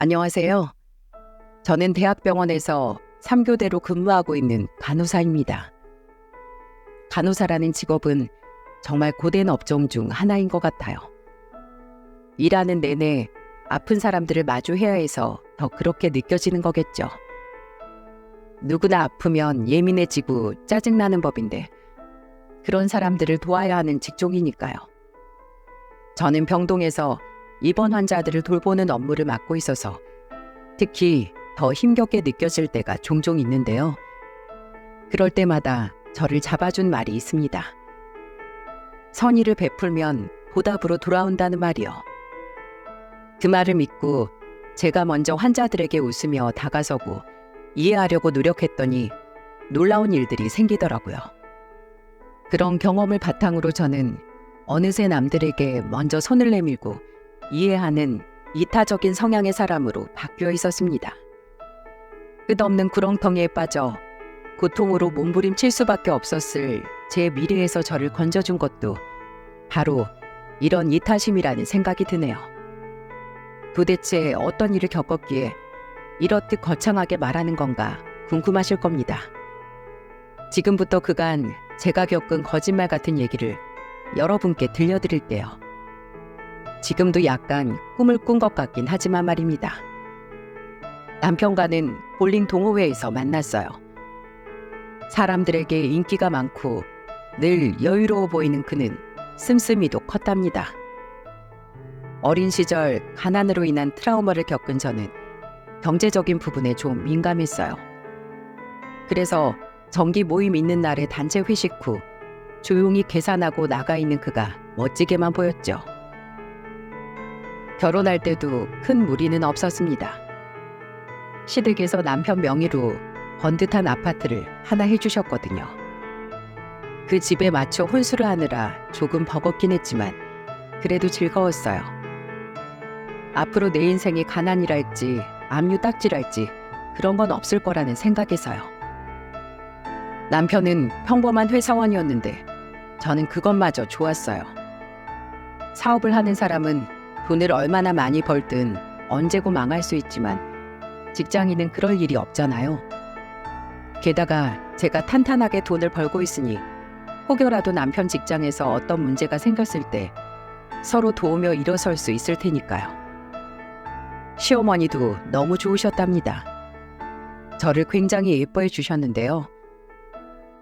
안녕하세요. 저는 대학병원에서 3교대로 근무하고 있는 간호사입니다. 간호사라는 직업은 정말 고된 업종 중 하나인 것 같아요. 일하는 내내 아픈 사람들을 마주해야 해서 더 그렇게 느껴지는 거겠죠. 누구나 아프면 예민해지고 짜증나는 법인데 그런 사람들을 도와야 하는 직종이니까요. 저는 병동에서 입원 환자들을 돌보는 업무를 맡고 있어서 특히 더 힘겹게 느껴질 때가 종종 있는데요. 그럴 때마다 저를 잡아준 말이 있습니다. 선의를 베풀면 보답으로 돌아온다는 말이요. 그 말을 믿고 제가 먼저 환자들에게 웃으며 다가서고 이해하려고 노력했더니 놀라운 일들이 생기더라고요. 그런 경험을 바탕으로 저는 어느새 남들에게 먼저 손을 내밀고 이해하는 이타적인 성향의 사람으로 바뀌어 있었습니다. 끝없는 구렁텅이에 빠져 고통으로 몸부림칠 수밖에 없었을 제 미래에서 저를 건져준 것도 바로 이런 이타심이라는 생각이 드네요. 도대체 어떤 일을 겪었기에 이렇듯 거창하게 말하는 건가 궁금하실 겁니다. 지금부터 그간 제가 겪은 거짓말 같은 얘기를 여러분께 들려드릴게요. 지금도 약간 꿈을 꾼 것 같긴 하지만 말입니다. 남편과는 볼링 동호회에서 만났어요. 사람들에게 인기가 많고 늘 여유로워 보이는 그는 씀씀이도 컸답니다. 어린 시절 가난으로 인한 트라우마를 겪은 저는 경제적인 부분에 좀 민감했어요. 그래서 정기 모임 있는 날의 단체 회식 후 조용히 계산하고 나가 있는 그가 멋지게만 보였죠. 결혼할 때도 큰 무리는 없었습니다. 시댁에서 남편 명의로 번듯한 아파트를 하나 해주셨거든요. 그 집에 맞춰 혼수를 하느라 조금 버겁긴 했지만 그래도 즐거웠어요. 앞으로 내 인생이 가난이랄지 압류 딱지랄지 그런 건 없을 거라는 생각에서요. 남편은 평범한 회사원이었는데 저는 그것마저 좋았어요. 사업을 하는 사람은 돈을 얼마나 많이 벌든 언제고 망할 수 있지만 직장인은 그럴 일이 없잖아요. 게다가 제가 탄탄하게 돈을 벌고 있으니 혹여라도 남편 직장에서 어떤 문제가 생겼을 때 서로 도우며 일어설 수 있을 테니까요. 시어머니도 너무 좋으셨답니다. 저를 굉장히 예뻐해 주셨는데요.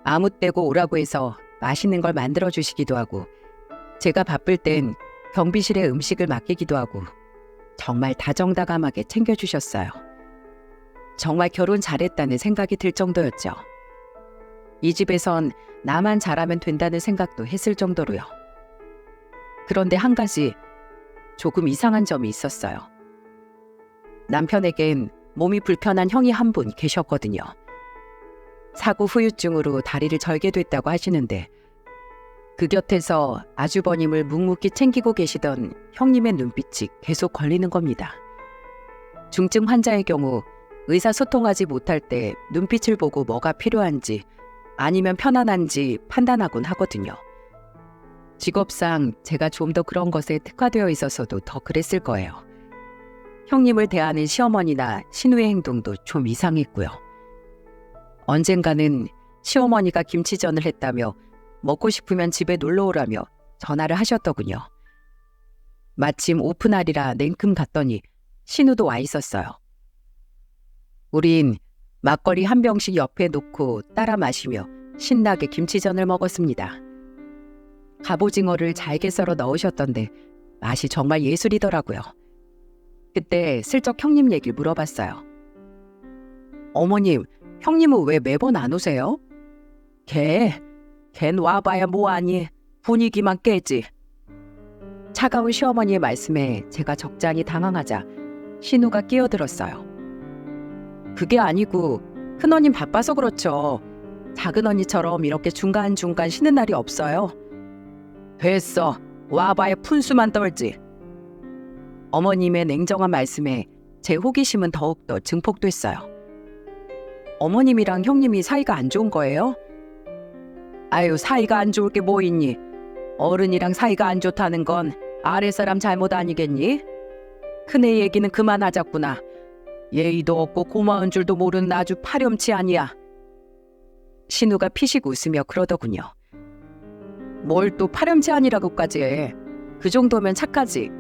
아무 때고 오라고 해서 맛있는 걸 만들어 주시기도 하고 제가 바쁠 땐 경비실에 음식을 맡기기도 하고 정말 다정다감하게 챙겨주셨어요. 정말 결혼 잘했다는 생각이 들 정도였죠. 이 집에선 나만 잘하면 된다는 생각도 했을 정도로요. 그런데 한 가지 조금 이상한 점이 있었어요. 남편에겐 몸이 불편한 형이 한 분 계셨거든요. 사고 후유증으로 다리를 절게 됐다고 하시는데 그 곁에서 아주버님을 묵묵히 챙기고 계시던 형님의 눈빛이 계속 걸리는 겁니다. 중증 환자의 경우 의사소통하지 못할 때 눈빛을 보고 뭐가 필요한지 아니면 편안한지 판단하곤 하거든요. 직업상 제가 좀 더 그런 것에 특화되어 있어서도 더 그랬을 거예요. 형님을 대하는 시어머니나 신우의 행동도 좀 이상했고요. 언젠가는 시어머니가 김치전을 했다며 먹고 싶으면 집에 놀러 오라며 전화를 하셨더군요. 마침 오픈날이라 냉큼 갔더니 신우도 와 있었어요. 우린 막걸리 한 병씩 옆에 놓고 따라 마시며 신나게 김치전을 먹었습니다. 갑오징어를 잘게 썰어 넣으셨던데 맛이 정말 예술이더라고요. 그때 슬쩍 형님 얘기를 물어봤어요. 어머님, 형님은 왜 매번 안 오세요? 걘 와봐야 뭐하니, 분위기만 깨지. 차가운 시어머니의 말씀에 제가 적잖이 당황하자 신우가 끼어들었어요. 그게 아니고 큰언님 바빠서 그렇죠. 작은 언니처럼 이렇게 중간중간 쉬는 날이 없어요. 됐어, 와봐야 푼수만 떨지. 어머님의 냉정한 말씀에 제 호기심은 더욱더 증폭됐어요. 어머님이랑 형님이 사이가 안 좋은 거예요? 아유, 사이가 안 좋을 게 뭐 있니? 어른이랑 사이가 안 좋다는 건 아랫사람 잘못 아니겠니? 큰애 얘기는 그만하자꾸나. 예의도 없고 고마운 줄도 모르는 아주 파렴치 아니야. 신우가 피식 웃으며 그러더군요. 뭘 또 파렴치 아니라고까지 해. 그 정도면 착하지.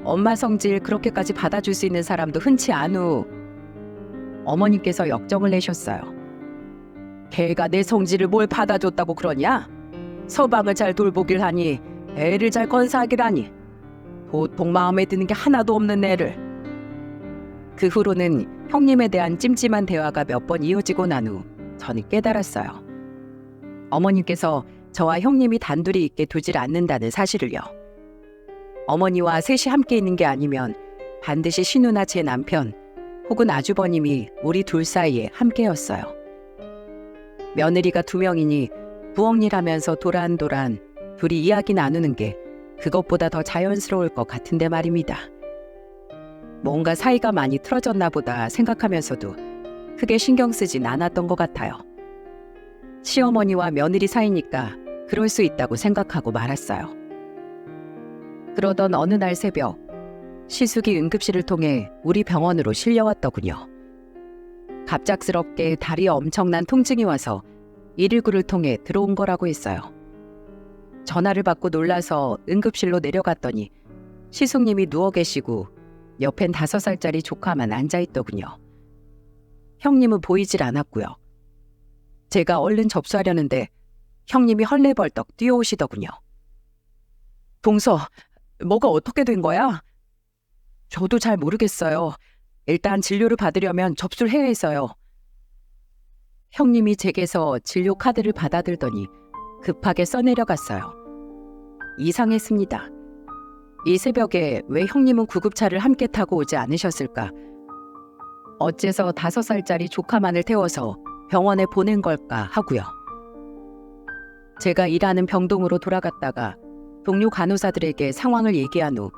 엄마 성질 그렇게까지 받아줄 수 있는 사람도 흔치 않우. 어머님께서 역정을 내셨어요. 걔가 내 성질을 뭘 받아줬다고 그러냐? 서방을 잘 돌보길 하니 애를 잘 건사하길 하니 보통 마음에 드는 게 하나도 없는 애를. 그 후로는 형님에 대한 찜찜한 대화가 몇 번 이어지고 난 후 저는 깨달았어요. 어머님께서 저와 형님이 단둘이 있게 두질 않는다는 사실을요. 어머니와 셋이 함께 있는 게 아니면 반드시 신우나 제 남편 혹은 아주버님이 우리 둘 사이에 함께였어요. 며느리가 2명이니 부엌일 하면서 도란도란 둘이 이야기 나누는 게 그것보다 더 자연스러울 것 같은데 말입니다. 뭔가 사이가 많이 틀어졌나 보다 생각하면서도 크게 신경 쓰진 않았던 것 같아요. 시어머니와 며느리 사이니까 그럴 수 있다고 생각하고 말았어요. 그러던 어느 날 새벽, 시숙이 응급실을 통해 우리 병원으로 실려왔더군요. 갑작스럽게 다리에 엄청난 통증이 와서 119를 통해 들어온 거라고 했어요. 전화를 받고 놀라서 응급실로 내려갔더니 시숙님이 누워 계시고 옆엔 5살짜리 조카만 앉아있더군요. 형님은 보이질 않았고요. 제가 얼른 접수하려는데 형님이 헐레벌떡 뛰어오시더군요. 동서, 뭐가 어떻게 된 거야? 저도 잘 모르겠어요. 일단 진료를 받으려면 접수를 해야 해서요. 형님이 제게서 진료 카드를 받아들더니 급하게 써내려갔어요. 이상했습니다. 이 새벽에 왜 형님은 구급차를 함께 타고 오지 않으셨을까? 어째서 5살짜리 조카만을 태워서 병원에 보낸 걸까 하고요. 제가 일하는 병동으로 돌아갔다가 동료 간호사들에게 상황을 얘기한 후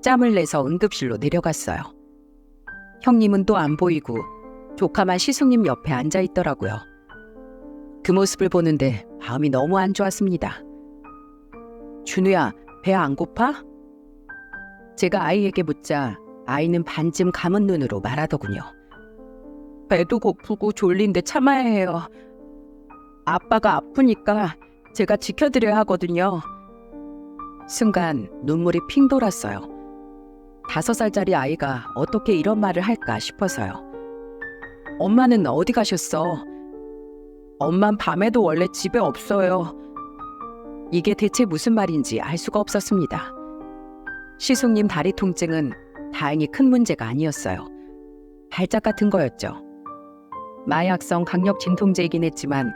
짬을 내서 응급실로 내려갔어요. 형님은 또 안 보이고 조카만 시숙님 옆에 앉아 있더라고요. 그 모습을 보는데 마음이 너무 안 좋았습니다. 준우야, 배 안 고파? 제가 아이에게 묻자 아이는 반쯤 감은 눈으로 말하더군요. 배도 고프고 졸린데 참아야 해요. 아빠가 아프니까 제가 지켜드려야 하거든요. 순간 눈물이 핑 돌았어요. 5살짜리 아이가 어떻게 이런 말을 할까 싶어서요. 엄마는 어디 가셨어? 엄만 밤에도 원래 집에 없어요. 이게 대체 무슨 말인지 알 수가 없었습니다. 시숙님 다리 통증은 다행히 큰 문제가 아니었어요. 발작 같은 거였죠. 마약성 강력 진통제이긴 했지만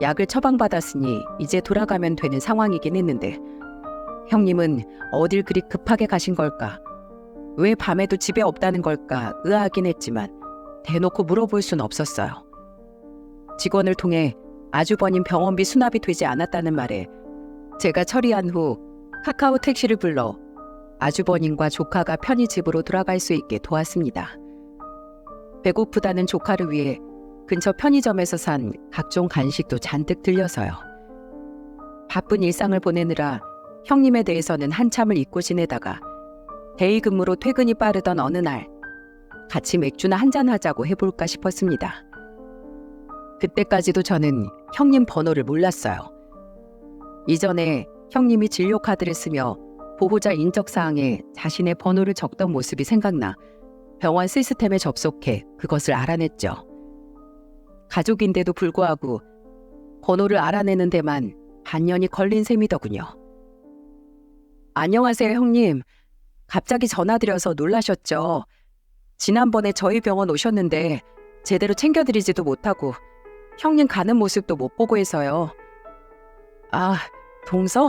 약을 처방받았으니 이제 돌아가면 되는 상황이긴 했는데 형님은 어딜 그리 급하게 가신 걸까? 왜 밤에도 집에 없다는 걸까 의아하긴 했지만 대놓고 물어볼 순 없었어요. 직원을 통해 아주버님 병원비 수납이 되지 않았다는 말에 제가 처리한 후 카카오 택시를 불러 아주버님과 조카가 편히 집으로 돌아갈 수 있게 도왔습니다. 배고프다는 조카를 위해 근처 편의점에서 산 각종 간식도 잔뜩 들려서요. 바쁜 일상을 보내느라 형님에 대해서는 한참을 잊고 지내다가 대의 근무로 퇴근이 빠르던 어느 날 같이 맥주나 한잔 하자고 해볼까 싶었습니다. 그때까지도 저는 형님 번호를 몰랐어요. 이전에 형님이 진료 카드를 쓰며 보호자 인적사항에 자신의 번호를 적던 모습이 생각나 병원 시스템에 접속해 그것을 알아냈죠. 가족인데도 불구하고 번호를 알아내는 데만 반년이 걸린 셈이더군요. 안녕하세요, 형님. 갑자기 전화드려서 놀라셨죠? 지난번에 저희 병원 오셨는데 제대로 챙겨드리지도 못하고 형님 가는 모습도 못 보고 해서요. 아, 동서?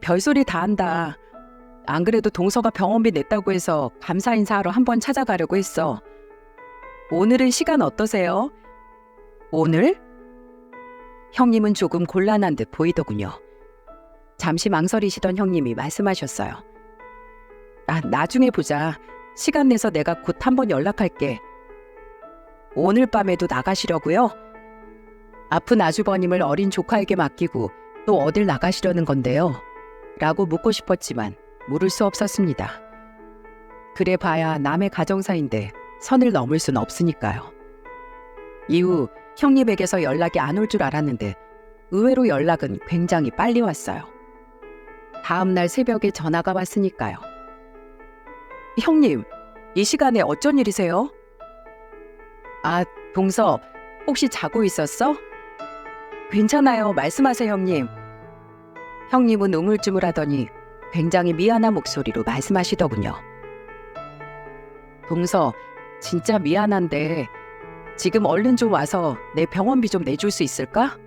별소리 다 한다. 안 그래도 동서가 병원비 냈다고 해서 감사 인사하러 한번 찾아가려고 했어. 오늘은 시간 어떠세요? 오늘? 형님은 조금 곤란한 듯 보이더군요. 잠시 망설이시던 형님이 말씀하셨어요. 아, 나중에 보자. 시간 내서 내가 곧 한번 연락할게. 오늘 밤에도 나가시려고요? 아픈 아주버님을 어린 조카에게 맡기고 또 어딜 나가시려는 건데요? 라고 묻고 싶었지만 물을 수 없었습니다. 그래 봐야 남의 가정사인데 선을 넘을 순 없으니까요. 이후 형님에게서 연락이 안 올 줄 알았는데 의외로 연락은 굉장히 빨리 왔어요. 다음 날 새벽에 전화가 왔으니까요. 형님, 이 시간에 어쩐 일이세요? 아, 동서, 혹시 자고 있었어? 괜찮아요. 말씀하세요, 형님. 형님은 우물쭈물하더니 굉장히 미안한 목소리로 말씀하시더군요. 동서, 진짜 미안한데 지금 얼른 좀 와서 내 병원비 좀 내줄 수 있을까?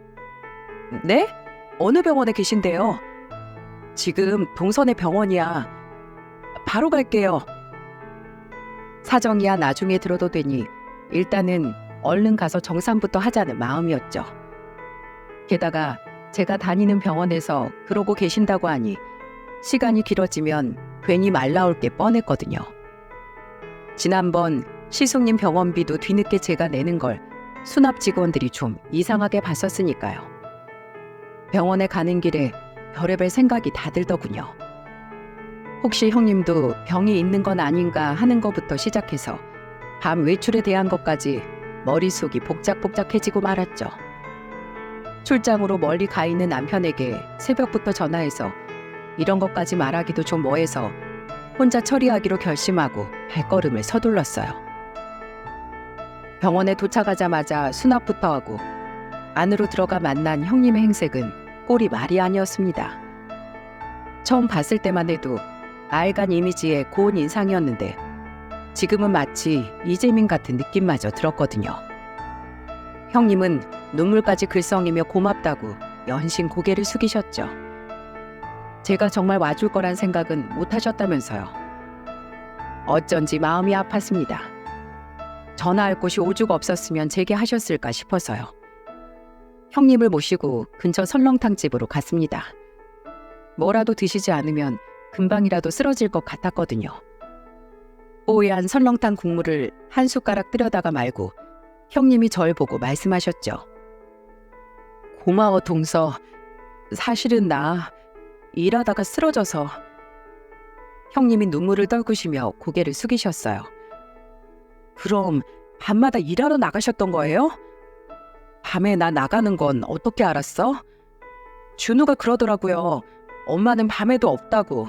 네? 어느 병원에 계신데요? 지금 동선의 병원이야. 바로 갈게요. 사정이야 나중에 들어도 되니 일단은 얼른 가서 정산부터 하자는 마음이었죠. 게다가 제가 다니는 병원에서 그러고 계신다고 하니 시간이 길어지면 괜히 말 나올 게 뻔했거든요. 지난번 시숙님 병원비도 뒤늦게 제가 내는 걸 수납 직원들이 좀 이상하게 봤었으니까요. 병원에 가는 길에 별의별 생각이 다 들더군요. 혹시 형님도 병이 있는 건 아닌가 하는 것부터 시작해서 밤 외출에 대한 것까지 머릿속이 복작복작해지고 말았죠. 출장으로 멀리 가 있는 남편에게 새벽부터 전화해서 이런 것까지 말하기도 좀 뭐해서 혼자 처리하기로 결심하고 발걸음을 서둘렀어요. 병원에 도착하자마자 수납부터 하고 안으로 들어가 만난 형님의 행색은 꼴이 말이 아니었습니다. 처음 봤을 때만 해도 알간 이미지의 고운 인상이었는데 지금은 마치 이재민 같은 느낌마저 들었거든요. 형님은 눈물까지 글썽이며 고맙다고 연신 고개를 숙이셨죠. 제가 정말 와줄 거란 생각은 못 하셨다면서요. 어쩐지 마음이 아팠습니다. 전화할 곳이 오죽 없었으면 제게 하셨을까 싶어서요. 형님을 모시고 근처 설렁탕집으로 갔습니다. 뭐라도 드시지 않으면 금방이라도 쓰러질 것 같았거든요. 뽀얀 설렁탕 국물을 한 숟가락 뜨려다가 말고 형님이 절 보고 말씀하셨죠. 고마워 동서. 사실은 나 일하다가 쓰러져서. 형님이 눈물을 떨구시며 고개를 숙이셨어요. 그럼 밤마다 일하러 나가셨던 거예요? 밤에 나 나가는 건 어떻게 알았어? 준우가 그러더라고요. 엄마는 밤에도 없다고.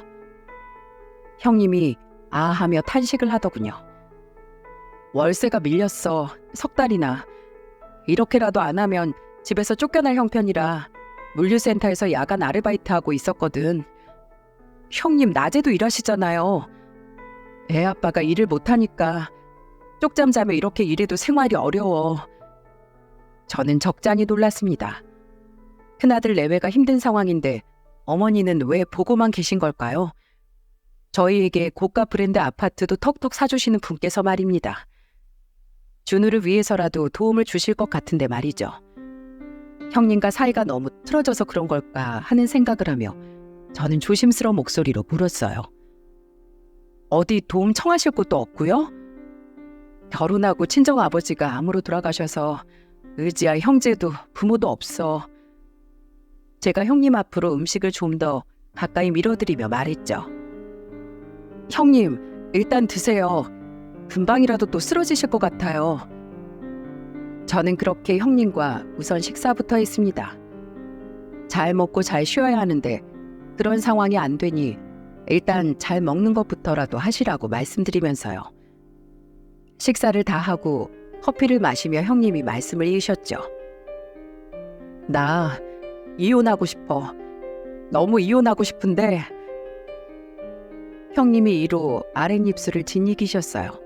형님이 아하며 탄식을 하더군요. 월세가 밀렸어. 석 달이나. 이렇게라도 안 하면 집에서 쫓겨날 형편이라 물류센터에서 야간 아르바이트하고 있었거든. 형님 낮에도 일하시잖아요. 애 아빠가 일을 못하니까 쪽잠 자며 이렇게 일해도 생활이 어려워. 저는 적잖이 놀랐습니다. 큰아들 내외가 힘든 상황인데 어머니는 왜 보고만 계신 걸까요? 저희에게 고가 브랜드 아파트도 턱턱 사주시는 분께서 말입니다. 준우를 위해서라도 도움을 주실 것 같은데 말이죠. 형님과 사이가 너무 틀어져서 그런 걸까 하는 생각을 하며 저는 조심스러운 목소리로 물었어요. 어디 도움 청하실 곳도 없고요? 결혼하고 친정아버지가 암으로 돌아가셔서 의지할 형제도 부모도 없어. 제가 형님 앞으로 음식을 좀 더 가까이 밀어드리며 말했죠. 형님, 일단 드세요. 금방이라도 또 쓰러지실 것 같아요. 저는 그렇게 형님과 우선 식사부터 했습니다. 잘 먹고 잘 쉬어야 하는데 그런 상황이 안 되니 일단 잘 먹는 것부터라도 하시라고 말씀드리면서요. 식사를 다 하고 커피를 마시며 형님이 말씀을 이으셨죠. 나 이혼하고 싶어. 너무 이혼하고 싶은데. 형님이 이로 아랫입술을 짓이기셨어요.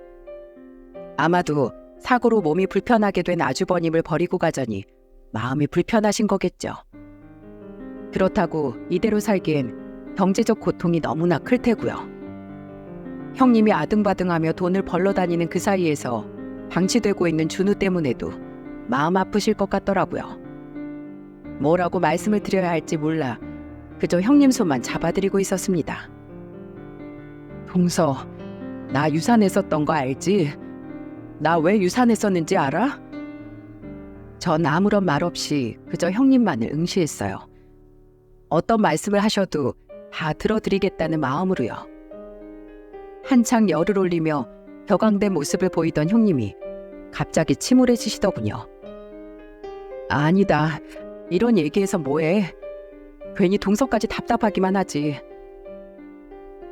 아마도 사고로 몸이 불편하게 된 아주버님을 버리고 가자니 마음이 불편하신 거겠죠. 그렇다고 이대로 살기엔 경제적 고통이 너무나 클 테고요. 형님이 아등바등하며 돈을 벌러 다니는 그 사이에서 방치되고 있는 준우 때문에도 마음 아프실 것 같더라고요. 뭐라고 말씀을 드려야 할지 몰라 그저 형님 손만 잡아드리고 있었습니다. 동서, 나 유산했었던 거 알지? 나 왜 유산했었는지 알아? 전 아무런 말 없이 그저 형님만을 응시했어요. 어떤 말씀을 하셔도 다 들어드리겠다는 마음으로요. 한창 열을 올리며 격앙된 모습을 보이던 형님이 갑자기 침울해지시더군요. 아니다. 이런 얘기해서 뭐해. 괜히 동서까지 답답하기만 하지.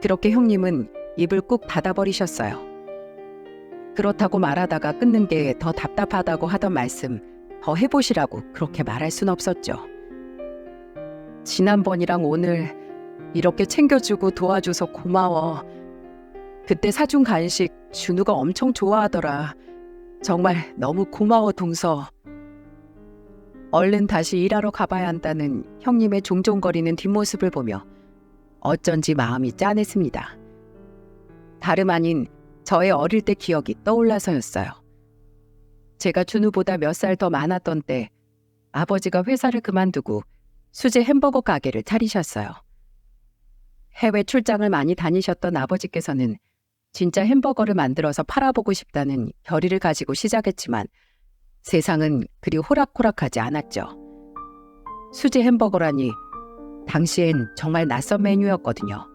그렇게 형님은 입을 꾹 닫아버리셨어요. 그렇다고 말하다가 끊는 게 더 답답하다고 하던 말씀 더 해보시라고 그렇게 말할 순 없었죠. 지난번이랑 오늘 이렇게 챙겨주고 도와줘서 고마워. 그때 사준 간식 준우가 엄청 좋아하더라. 정말 너무 고마워 동서. 얼른 다시 일하러 가봐야 한다는 형님의 종종거리는 뒷모습을 보며 어쩐지 마음이 짠했습니다. 다름 아닌 저의 어릴 때 기억이 떠올라서였어요. 제가 준우보다 몇 살 더 많았던 때 아버지가 회사를 그만두고 수제 햄버거 가게를 차리셨어요. 해외 출장을 많이 다니셨던 아버지께서는 진짜 햄버거를 만들어서 팔아보고 싶다는 결의를 가지고 시작했지만 세상은 그리 호락호락하지 않았죠. 수제 햄버거라니 당시엔 정말 낯선 메뉴였거든요.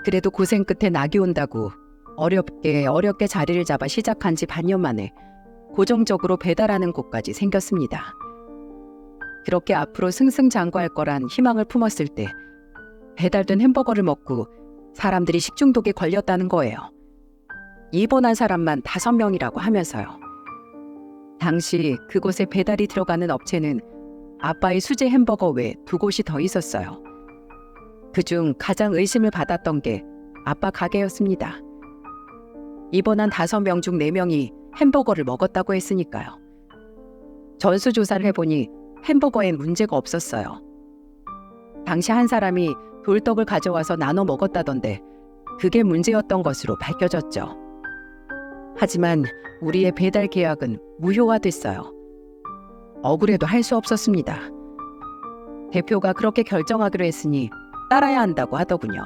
그래도 고생 끝에 낙이 온다고 어렵게 자리를 잡아 시작한 지 반년 만에 고정적으로 배달하는 곳까지 생겼습니다. 그렇게 앞으로 승승장구할 거란 희망을 품었을 때 배달된 햄버거를 먹고 사람들이 식중독에 걸렸다는 거예요. 입원한 사람만 5명이라고 하면서요. 당시 그곳에 배달이 들어가는 업체는 아빠의 수제 햄버거 외에 2곳이 더 있었어요. 그중 가장 의심을 받았던 게 아빠 가게였습니다. 입원한 5명 중 4명이 햄버거를 먹었다고 했으니까요. 전수조사를 해보니 햄버거엔 문제가 없었어요. 당시 한 사람이 돌떡을 가져와서 나눠 먹었다던데 그게 문제였던 것으로 밝혀졌죠. 하지만 우리의 배달 계약은 무효화됐어요. 억울해도 할 수 없었습니다. 대표가 그렇게 결정하기로 했으니 따라야 한다고 하더군요.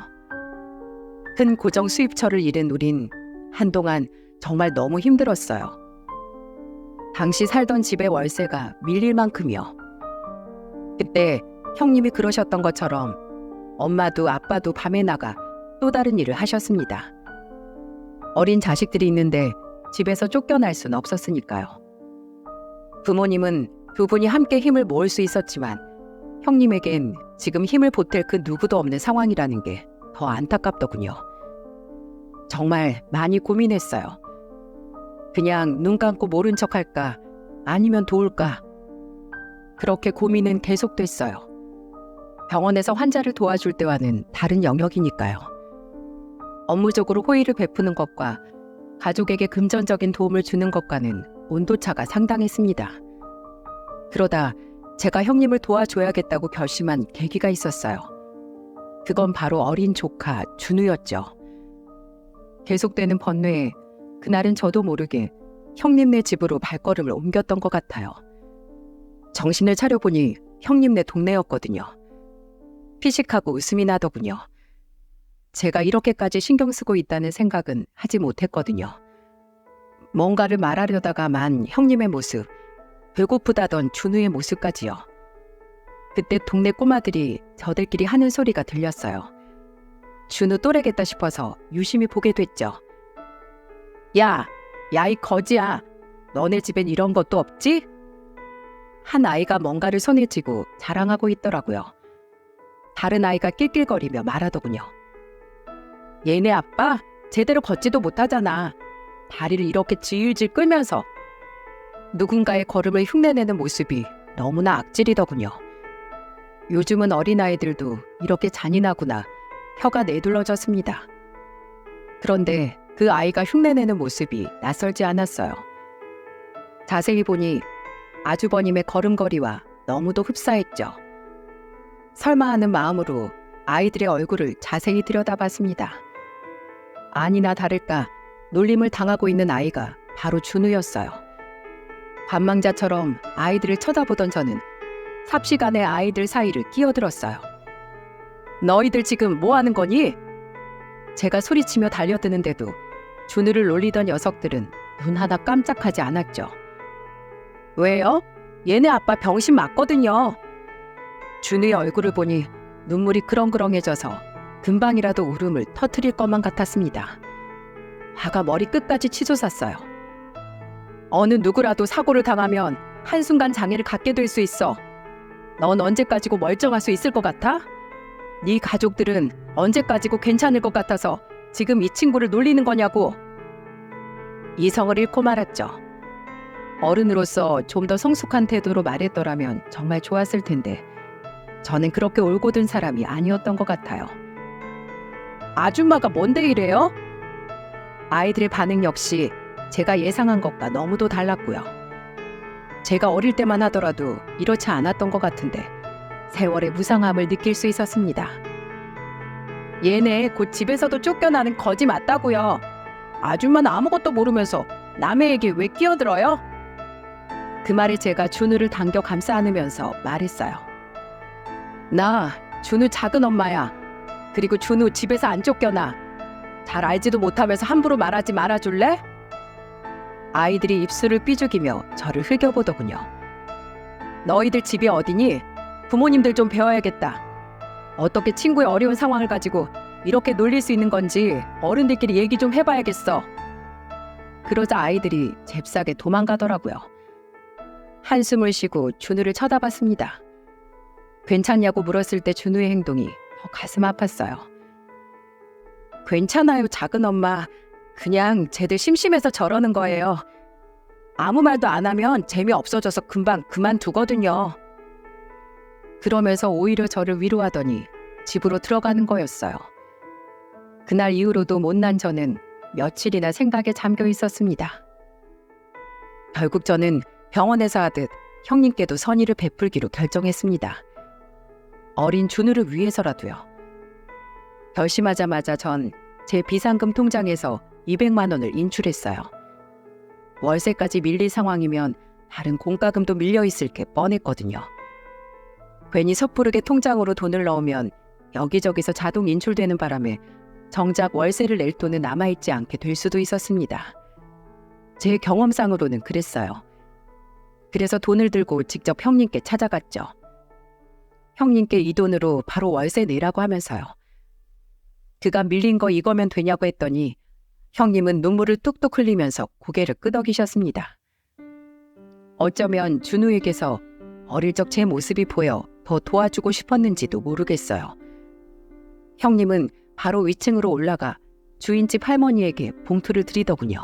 큰 고정 수입처를 잃은 우린 한동안 정말 너무 힘들었어요. 당시 살던 집의 월세가 밀릴 만큼이요. 그때 형님이 그러셨던 것처럼 엄마도 아빠도 밤에 나가 또 다른 일을 하셨습니다. 어린 자식들이 있는데 집에서 쫓겨날 수는 없었으니까요. 부모님은 2분이 함께 힘을 모을 수 있었지만 형님에겐 지금 힘을 보탤 그 누구도 없는 상황이라는 게 더 안타깝더군요. 정말 많이 고민했어요. 그냥 눈 감고 모른 척 할까 아니면 도울까. 그렇게 고민은 계속됐어요. 병원에서 환자를 도와줄 때와는 다른 영역이니까요. 업무적으로 호의를 베푸는 것과 가족에게 금전적인 도움을 주는 것과는 온도차가 상당했습니다. 그러다 제가 형님을 도와줘야겠다고 결심한 계기가 있었어요. 그건 바로 어린 조카 준우였죠. 계속되는 번뇌에 그날은 저도 모르게 형님네 집으로 발걸음을 옮겼던 것 같아요. 정신을 차려보니 형님네 동네였거든요. 피식하고 웃음이 나더군요. 제가 이렇게까지 신경 쓰고 있다는 생각은 하지 못했거든요. 뭔가를 말하려다가만 형님의 모습, 배고프다던 준우의 모습까지요. 그때 동네 꼬마들이 저들끼리 하는 소리가 들렸어요. 준우 또래겠다 싶어서 유심히 보게 됐죠. 야 이 거지야. 너네 집엔 이런 것도 없지? 한 아이가 뭔가를 손에 쥐고 자랑하고 있더라고요. 다른 아이가 낄낄거리며 말하더군요. 얘네 아빠 제대로 걷지도 못하잖아. 다리를 이렇게 질질 끌면서. 누군가의 걸음을 흉내내는 모습이 너무나 악질이더군요. 요즘은 어린아이들도 이렇게 잔인하구나. 혀가 내둘러졌습니다. 그런데 그 아이가 흉내내는 모습이 낯설지 않았어요. 자세히 보니 아주버님의 걸음걸이와 너무도 흡사했죠. 설마 하는 마음으로 아이들의 얼굴을 자세히 들여다봤습니다. 아니나 다를까 놀림을 당하고 있는 아이가 바로 준우였어요. 관망자처럼 아이들을 쳐다보던 저는 삽시간에 아이들 사이를 끼어들었어요. 너희들 지금 뭐 하는 거니? 제가 소리치며 달려드는데도 준우를 놀리던 녀석들은 눈 하나 깜짝하지 않았죠. 왜요? 얘네 아빠 병신 맞거든요. 준우의 얼굴을 보니 눈물이 그렁그렁해져서 금방이라도 울음을 터뜨릴 것만 같았습니다. 화가 머리 끝까지 치솟았어요. 어느 누구라도 사고를 당하면 한순간 장애를 갖게 될 수 있어. 넌 언제까지고 멀쩡할 수 있을 것 같아? 네 가족들은 언제까지고 괜찮을 것 같아서 지금 이 친구를 놀리는 거냐고. 이성을 잃고 말았죠. 어른으로서 좀 더 성숙한 태도로 말했더라면 정말 좋았을 텐데 저는 그렇게 올곧은 사람이 아니었던 것 같아요. 아줌마가 뭔데 이래요? 아이들의 반응 역시 제가 예상한 것과 너무도 달랐고요. 제가 어릴 때만 하더라도 이렇지 않았던 것 같은데 세월의 무상함을 느낄 수 있었습니다. 얘네 곧 집에서도 쫓겨나는 거지 맞다고요. 아줌마는 아무것도 모르면서 남의 얘기에 왜 끼어들어요? 그 말에 제가 준우를 당겨 감싸 안으면서 말했어요. 나 준우 작은 엄마야. 그리고 준우 집에서 안 쫓겨나. 잘 알지도 못하면서 함부로 말하지 말아줄래? 아이들이 입술을 삐죽이며 저를 흘겨보더군요. 너희들 집이 어디니? 부모님들 좀 배워야겠다. 어떻게 친구의 어려운 상황을 가지고 이렇게 놀릴 수 있는 건지 어른들끼리 얘기 좀 해봐야겠어. 그러자 아이들이 잽싸게 도망가더라고요. 한숨을 쉬고 준우를 쳐다봤습니다. 괜찮냐고 물었을 때 준우의 행동이 더 가슴 아팠어요. 괜찮아요, 작은 엄마. 그냥 쟤들 심심해서 저러는 거예요. 아무 말도 안 하면 재미없어져서 금방 그만두거든요. 그러면서 오히려 저를 위로하더니 집으로 들어가는 거였어요. 그날 이후로도 못난 저는 며칠이나 생각에 잠겨 있었습니다. 결국 저는 병원에서 하듯 형님께도 선의를 베풀기로 결정했습니다. 어린 준우를 위해서라도요. 결심하자마자 전 제 비상금 통장에서 200만 원을 인출했어요. 월세까지 밀릴 상황이면 다른 공과금도 밀려 있을 게 뻔했거든요. 괜히 섣부르게 통장으로 돈을 넣으면 여기저기서 자동 인출되는 바람에 정작 월세를 낼 돈은 남아있지 않게 될 수도 있었습니다. 제 경험상으로는 그랬어요. 그래서 돈을 들고 직접 형님께 찾아갔죠. 형님께 이 돈으로 바로 월세 내라고 하면서요. 그가 밀린 거 이거면 되냐고 했더니 형님은 눈물을 뚝뚝 흘리면서 고개를 끄덕이셨습니다. 어쩌면 준우에게서 어릴 적 제 모습이 보여 더 도와주고 싶었는지도 모르겠어요. 형님은 바로 위층으로 올라가 주인집 할머니에게 봉투를 드리더군요.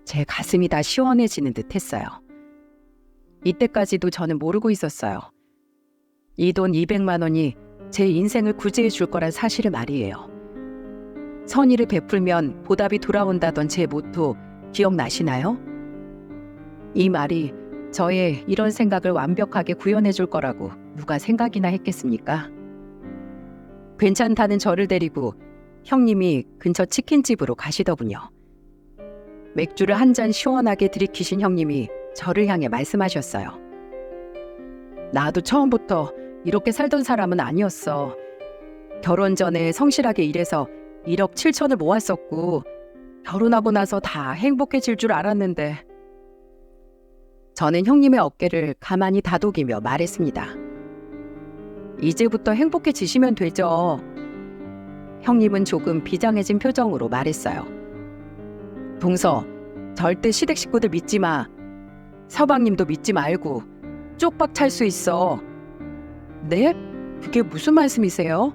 제 가슴이 다 시원해지는 듯 했어요. 이때까지도 저는 모르고 있었어요. 이 돈 200만 원이 제 인생을 구제해 줄 거란 사실을 말이에요. 선의를 베풀면 보답이 돌아온다던 제 모토 기억나시나요? 이 말이 저의 이런 생각을 완벽하게 구현해 줄 거라고 누가 생각이나 했겠습니까? 괜찮다는 저를 데리고 형님이 근처 치킨집으로 가시더군요. 맥주를 한 잔 시원하게 들이키신 형님이 저를 향해 말씀하셨어요. 나도 처음부터 이렇게 살던 사람은 아니었어. 결혼 전에 성실하게 일해서 1억 7천을 모았었고 결혼하고 나서 다 행복해질 줄 알았는데. 저는 형님의 어깨를 가만히 다독이며 말했습니다. 이제부터 행복해지시면 되죠. 형님은 조금 비장해진 표정으로 말했어요. 동서, 절대 시댁 식구들 믿지 마. 서방님도 믿지 말고 쪽박 찰 수 있어. 네? 그게 무슨 말씀이세요?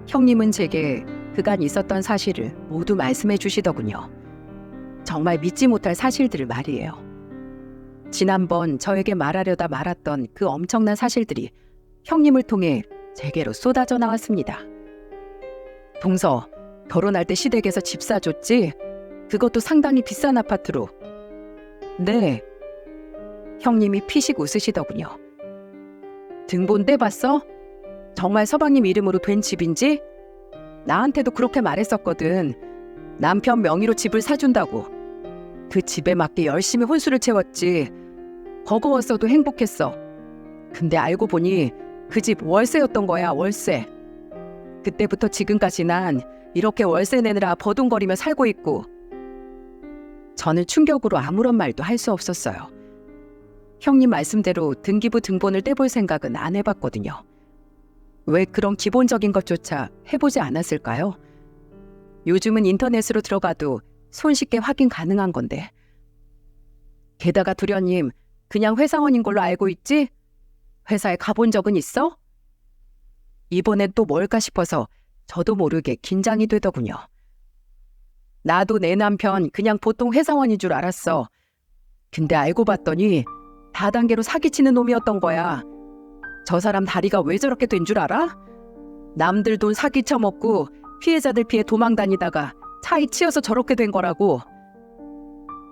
형님은 제게 그간 있었던 사실을 모두 말씀해 주시더군요. 정말 믿지 못할 사실들을 말이에요. 지난번 저에게 말하려다 말았던 그 엄청난 사실들이 형님을 통해 제게로 쏟아져 나왔습니다. 동서, 결혼할 때 시댁에서 집 사줬지? 그것도 상당히 비싼 아파트로. 네. 형님이 피식 웃으시더군요. 등본 떼봤어? 정말 서방님 이름으로 된 집인지? 나한테도 그렇게 말했었거든. 남편 명의로 집을 사준다고. 그 집에 맞게 열심히 혼수를 채웠지. 버거웠어도 행복했어. 근데 알고 보니 그 집 월세였던 거야, 월세. 그때부터 지금까지 난 이렇게 월세 내느라 버둥거리며 살고 있고. 저는 충격으로 아무런 말도 할 수 없었어요. 형님 말씀대로 등기부 등본을 떼볼 생각은 안 해봤거든요. 왜 그런 기본적인 것조차 해보지 않았을까요? 요즘은 인터넷으로 들어가도 손쉽게 확인 가능한 건데. 게다가 두려님, 그냥 회사원인 걸로 알고 있지? 회사에 가본 적은 있어? 이번엔 또 뭘까 싶어서 저도 모르게 긴장이 되더군요. 나도 내 남편 그냥 보통 회사원인 줄 알았어. 근데 알고 봤더니 다단계로 사기치는 놈이었던 거야. 저 사람 다리가 왜 저렇게 된 줄 알아? 남들 돈 사기 쳐먹고 피해자들 피해 도망 다니다가 차에 치여서 저렇게 된 거라고.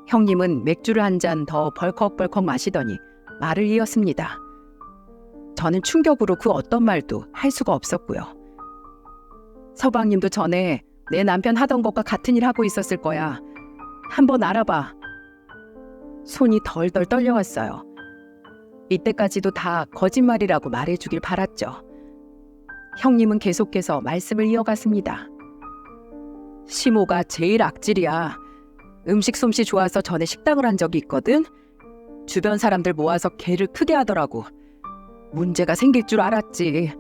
형님은 맥주를 한 잔 더 벌컥벌컥 마시더니 말을 이었습니다. 저는 충격으로 그 어떤 말도 할 수가 없었고요. 서방님도 전에 내 남편 하던 것과 같은 일 하고 있었을 거야. 한번 알아봐. 손이 덜덜 떨려왔어요. 이때까지도 다 거짓말이라고 말해주길 바랐죠. 형님은 계속해서 말씀을 이어갔습니다. 시모가 제일 악질이야. 음식 솜씨 좋아서 전에 식당을 한 적이 있거든. 주변 사람들 모아서 개를 크게 하더라고. 문제가 생길 줄 알았지.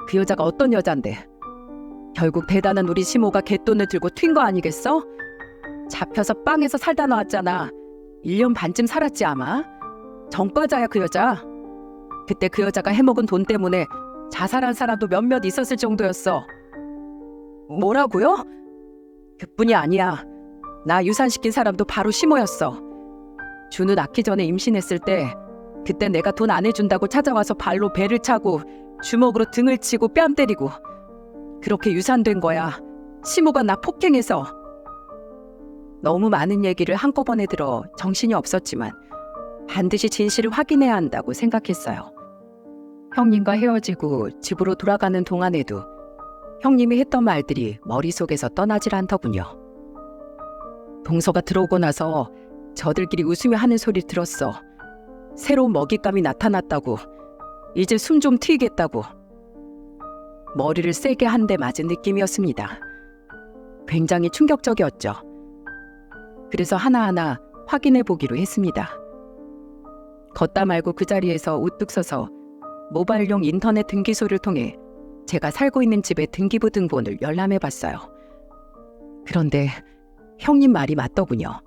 그 여자가 어떤 여잔데. 결국 대단한 우리 시모가 갯돈을 들고 튄 거 아니겠어? 잡혀서 빵에서 살다 나왔잖아. 1년 반쯤 살았지 아마. 전과자야 그 여자. 그때 그 여자가 해먹은 돈 때문에 자살한 사람도 몇몇 있었을 정도였어. 뭐라고요? 그뿐이 아니야. 나 유산시킨 사람도 바로 시모였어. 준우 낳기 전에 임신했을 때 그때 내가 돈 안 해준다고 찾아와서 발로 배를 차고 주먹으로 등을 치고 뺨 때리고 그렇게 유산된 거야. 시모가 나 폭행해서. 너무 많은 얘기를 한꺼번에 들어 정신이 없었지만 반드시 진실을 확인해야 한다고 생각했어요. 형님과 헤어지고 집으로 돌아가는 동안에도 형님이 했던 말들이 머릿속에서 떠나질 않더군요. 동서가 들어오고 나서 저들끼리 웃으며 하는 소리 들었어. 새로운 먹잇감이 나타났다고. 이제 숨 좀 트이겠다고. 머리를 세게 한 대 맞은 느낌이었습니다. 굉장히 충격적이었죠. 그래서 하나하나 확인해 보기로 했습니다. 걷다 말고 그 자리에서 우뚝 서서 모바일용 인터넷 등기소를 통해 제가 살고 있는 집의 등기부 등본을 열람해 봤어요. 그런데 형님 말이 맞더군요.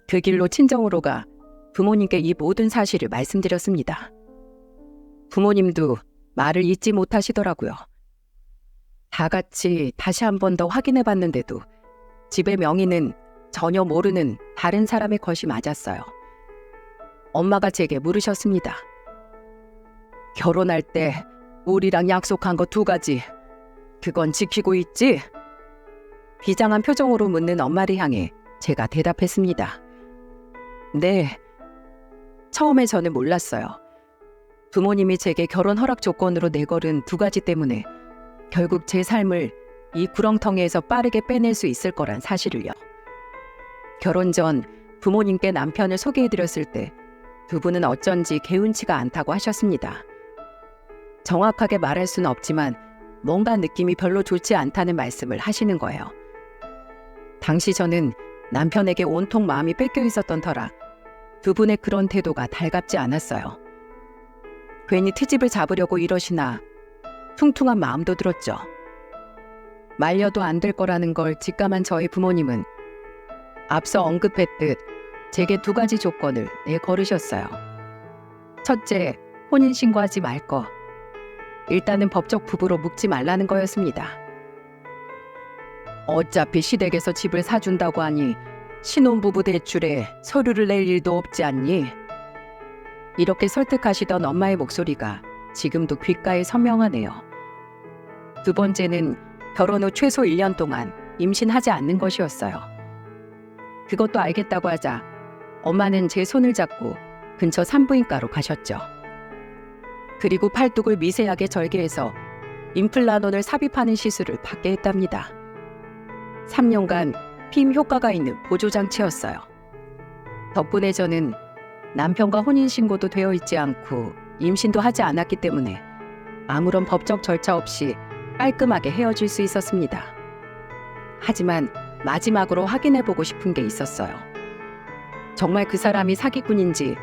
그 길로 친정으로 가 부모님께 이 모든 사실을 말씀드렸습니다. 부모님도 말을 잊지 못하시더라고요. 다 같이 다시 한 번 더 확인해 봤는데도 집의 명의는 전혀 모르는 다른 사람의 것이 맞았어요. 엄마가 제게 물으셨습니다. 결혼할 때 우리랑 약속한 거 2가지. 그건 지키고 있지? 비장한 표정으로 묻는 엄마를 향해 제가 대답했습니다. 네. 처음에 저는 몰랐어요. 부모님이 제게 결혼 허락 조건으로 내걸은 2가지 때문에 결국 제 삶을 이 구렁텅이에서 빠르게 빼낼 수 있을 거란 사실을요. 결혼 전 부모님께 남편을 소개해드렸을 때 두 분은 어쩐지 개운치가 않다고 하셨습니다. 정확하게 말할 수는 없지만 뭔가 느낌이 별로 좋지 않다는 말씀을 하시는 거예요. 당시 저는 남편에게 온통 마음이 뺏겨 있었던 터라 두 분의 그런 태도가 달갑지 않았어요. 괜히 트집을 잡으려고 이러시나 퉁퉁한 마음도 들었죠. 말려도 안 될 거라는 걸 직감한 저희 부모님은 앞서 언급했듯 제게 2가지 조건을 내걸으셨어요. 첫째, 혼인신고하지 말 거. 일단은 법적 부부로 묵지 말라는 거였습니다. 어차피 시댁에서 집을 사준다고 하니 신혼부부 대출에 서류를 낼 일도 없지 않니? 이렇게 설득하시던 엄마의 목소리가 지금도 귓가에 선명하네요. 2번째는 결혼 후 최소 1년 동안 임신하지 않는 것이었어요. 그것도 알겠다고 하자 엄마는 제 손을 잡고 근처 산부인과로 가셨죠. 그리고 팔뚝을 미세하게 절개해서 임플란론을 삽입하는 시술을 받게 했답니다. 3년간 피임 효과가 있는 보조장치였어요. 덕분에 저는 남편과 혼인신고도 되어 있지 않고 임신도 하지 않았기 때문에 아무런 법적 절차 없이 깔끔하게 헤어질 수 있었습니다. 하지만 마지막으로 확인해보고 싶은 게 있었어요. 정말 그 사람이 사기꾼인지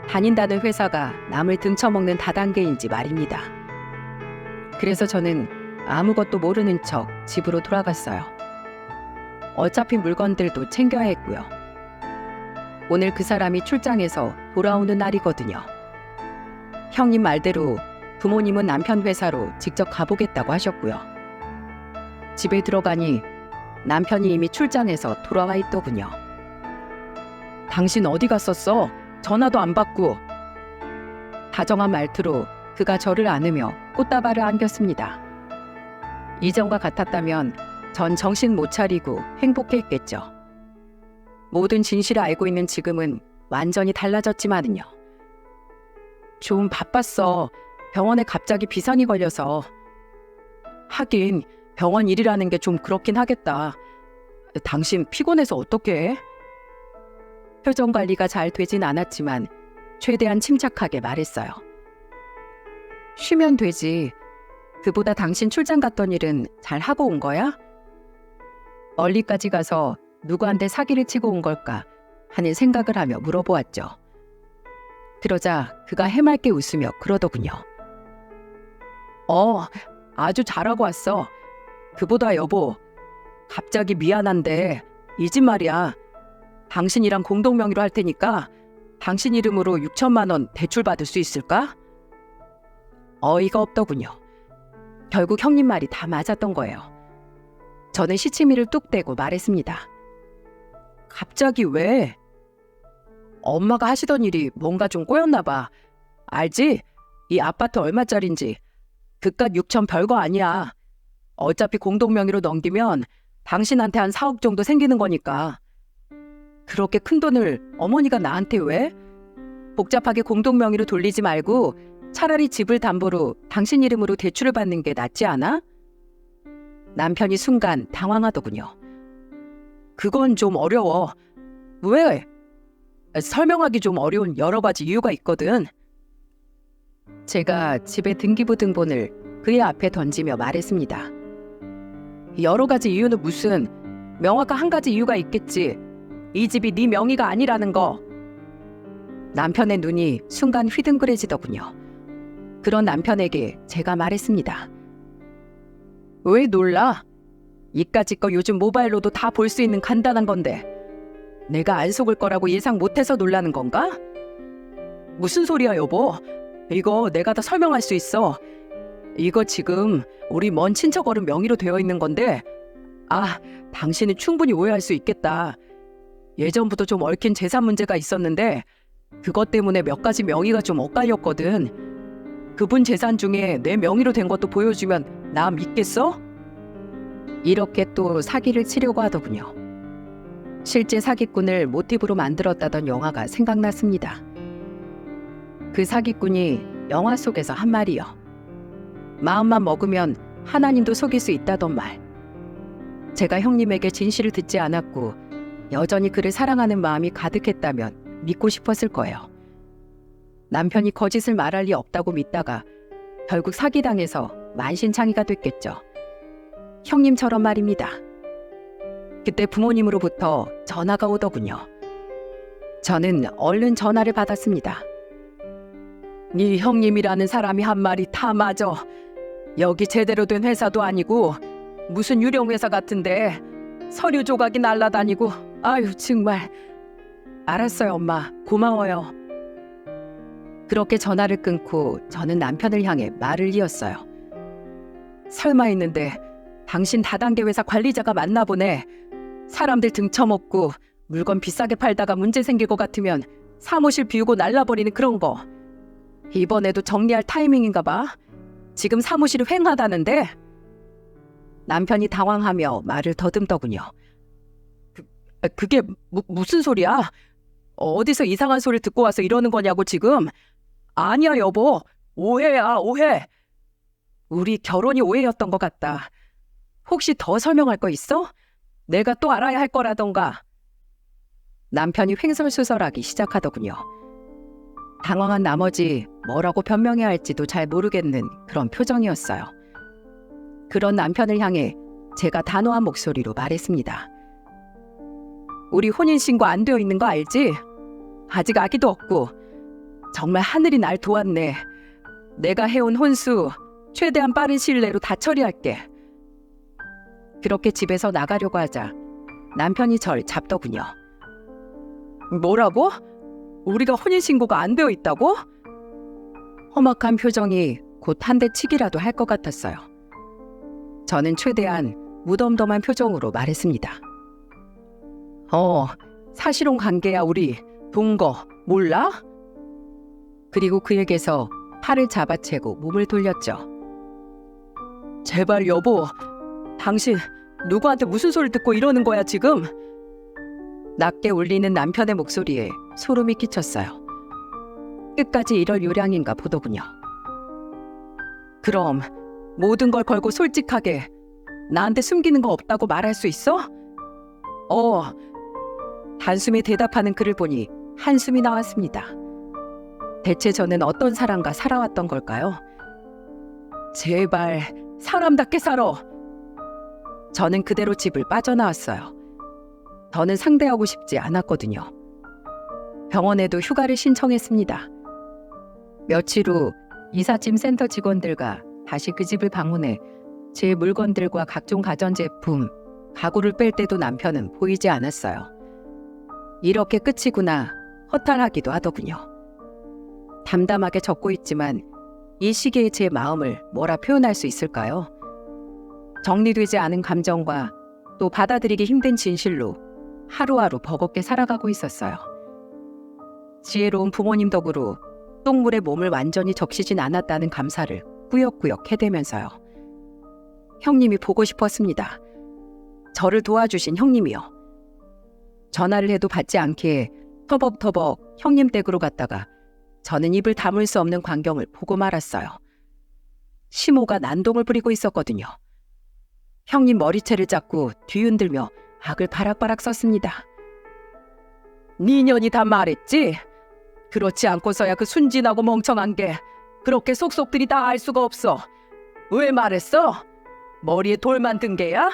다닌다는 회사가 남을 등쳐먹는 다단계인지 말입니다. 그래서 저는 아무것도 모르는 척 집으로 돌아갔어요. 어차피 물건들도 챙겨야 했고요. 오늘 그 사람이 출장해서 돌아오는 날이거든요. 형님 말대로 부모님은 남편 회사로 직접 가보겠다고 하셨고요. 집에 들어가니 남편이 이미 출장해서 돌아와 있더군요. 당신 어디 갔었어? 전화도 안 받고. 다정한 말투로 그가 저를 안으며 꽃다발을 안겼습니다. 이전과 같았다면 전 정신 못 차리고 행복했겠죠. 모든 진실을 알고 있는 지금은 완전히 달라졌지만은요. 좀 바빴어. 병원에 갑자기 비상이 걸려서. 하긴 병원 일이라는 게 좀 그렇긴 하겠다. 당신 피곤해서 어떡해? 표정 관리가 잘 되진 않았지만 최대한 침착하게 말했어요. 쉬면 되지. 그보다 당신 출장 갔던 일은 잘 하고 온 거야? 멀리까지 가서 누구한테 사기를 치고 온 걸까 하는 생각을 하며 물어보았죠. 그러자 그가 해맑게 웃으며 그러더군요. 아주 잘하고 왔어. 그보다 여보, 갑자기 미안한데 이 집 말이야. 당신이랑 공동명의로 할 테니까 당신 이름으로 6천만 원 대출 받을 수 있을까? 어이가 없더군요. 결국 형님 말이 다 맞았던 거예요. 저는 시치미를 뚝 떼고 말했습니다. 갑자기 왜? 엄마가 하시던 일이 뭔가 좀 꼬였나 봐. 알지? 이 아파트 얼마짜린지. 그깟 6천 별거 아니야. 어차피 공동명의로 넘기면 당신한테 한 4억 정도 생기는 거니까. 그렇게 큰 돈을 어머니가 나한테 왜? 복잡하게 공동명의로 돌리지 말고 차라리 집을 담보로 당신 이름으로 대출을 받는 게 낫지 않아? 남편이 순간 당황하더군요. 그건 좀 어려워. 왜? 설명하기 좀 어려운 여러 가지 이유가 있거든. 제가 집의 등기부 등본을 그의 앞에 던지며 말했습니다. 여러 가지 이유는 무슨, 명확한 한 가지 이유가 있겠지. 이 집이 네 명의가 아니라는 거. 남편의 눈이 순간 휘둥그레지더군요. 그런 남편에게 제가 말했습니다. 왜 놀라? 이까짓 거 요즘 모바일로도 다 볼 수 있는 간단한 건데 내가 안 속을 거라고 예상 못해서 놀라는 건가? 무슨 소리야 여보. 이거 내가 다 설명할 수 있어. 이거 지금 우리 먼 친척 어른 명의로 되어 있는 건데 당신은 충분히 오해할 수 있겠다. 예전부터 좀 얽힌 재산 문제가 있었는데 그것 때문에 몇 가지 명의가 좀 엇갈렸거든. 그분 재산 중에 내 명의로 된 것도 보여주면 나 믿겠어? 이렇게 또 사기를 치려고 하더군요. 실제 사기꾼을 모티브로 만들었다던 영화가 생각났습니다. 그 사기꾼이 영화 속에서 한 말이요. 마음만 먹으면 하나님도 속일 수 있다던 말. 제가 형님에게 진실을 듣지 않았고 여전히 그를 사랑하는 마음이 가득했다면 믿고 싶었을 거예요. 남편이 거짓을 말할 리 없다고 믿다가 결국 사기당해서 만신창이가 됐겠죠. 형님처럼 말입니다. 그때 부모님으로부터 전화가 오더군요. 저는 얼른 전화를 받았습니다. 네 형님이라는 사람이 한 말이 다 맞아. 여기 제대로 된 회사도 아니고 무슨 유령 회사 같은데 서류 조각이 날라다니고 아유 정말. 알았어요 엄마. 고마워요. 그렇게 전화를 끊고 저는 남편을 향해 말을 이었어요. 설마 했는데 당신 다단계 회사 관리자가 맞나 보네. 사람들 등쳐먹고 물건 비싸게 팔다가 문제 생길 것 같으면 사무실 비우고 날라버리는 그런 거. 이번에도 정리할 타이밍인가 봐. 지금 사무실이 휑하다는데. 남편이 당황하며 말을 더듬더군요. 그게 무슨 소리야? 어디서 이상한 소리를 듣고 와서 이러는 거냐고 지금. 아니야 여보. 오해야 오해. 우리 결혼이 오해였던 것 같다. 혹시 더 설명할 거 있어? 내가 또 알아야 할 거라던가. 남편이 횡설수설하기 시작하더군요. 당황한 나머지 뭐라고 변명해야 할지도 잘 모르겠는 그런 표정이었어요. 그런 남편을 향해 제가 단호한 목소리로 말했습니다. 우리 혼인신고 안 되어 있는 거 알지? 아직 아기도 없고. 정말 하늘이 날 도왔네. 내가 해온 혼수 최대한 빠른 시일 내로 다 처리할게. 그렇게 집에서 나가려고 하자 남편이 절 잡더군요. 뭐라고? 우리가 혼인신고가 안 되어 있다고? 험악한 표정이 곧 한 대 치기라도 할 것 같았어요. 저는 최대한 무덤덤한 표정으로 말했습니다. 사실혼 관계야 우리. 동거 몰라? 그리고 그에게서 팔을 잡아채고 몸을 돌렸죠. 제발 여보, 당신 누구한테 무슨 소리 듣고 이러는 거야 지금? 낮게 울리는 남편의 목소리에 소름이 끼쳤어요. 끝까지 이럴 요량인가 보더군요. 그럼 모든 걸 걸고 솔직하게 나한테 숨기는 거 없다고 말할 수 있어? 단숨에 대답하는 그를 보니 한숨이 나왔습니다. 대체 저는 어떤 사람과 살아왔던 걸까요? 제발 사람답게 살아. 저는 그대로 집을 빠져나왔어요. 더는 상대하고 싶지 않았거든요. 병원에도 휴가를 신청했습니다. 며칠 후 이삿짐 센터 직원들과 다시 그 집을 방문해 제 물건들과 각종 가전제품, 가구를 뺄 때도 남편은 보이지 않았어요. 이렇게 끝이구나 허탈하기도 하더군요. 담담하게 적고 있지만 이 시기에 제 마음을 뭐라 표현할 수 있을까요? 정리되지 않은 감정과 또 받아들이기 힘든 진실로 하루하루 버겁게 살아가고 있었어요. 지혜로운 부모님 덕으로 똥물에 몸을 완전히 적시진 않았다는 감사를 꾸역꾸역 해대면서요. 형님이 보고 싶었습니다. 저를 도와주신 형님이요. 전화를 해도 받지 않기에 터벅터벅 형님 댁으로 갔다가 저는 입을 다물 수 없는 광경을 보고 말았어요. 시모가 난동을 부리고 있었거든요. 형님 머리채를 잡고 뒤흔들며 악을 바락바락 썼습니다. 네 년이 다 말했지? 그렇지 않고서야 그 순진하고 멍청한 게 그렇게 속속들이 다 알 수가 없어. 왜 말했어? 머리에 돌만 든 게야?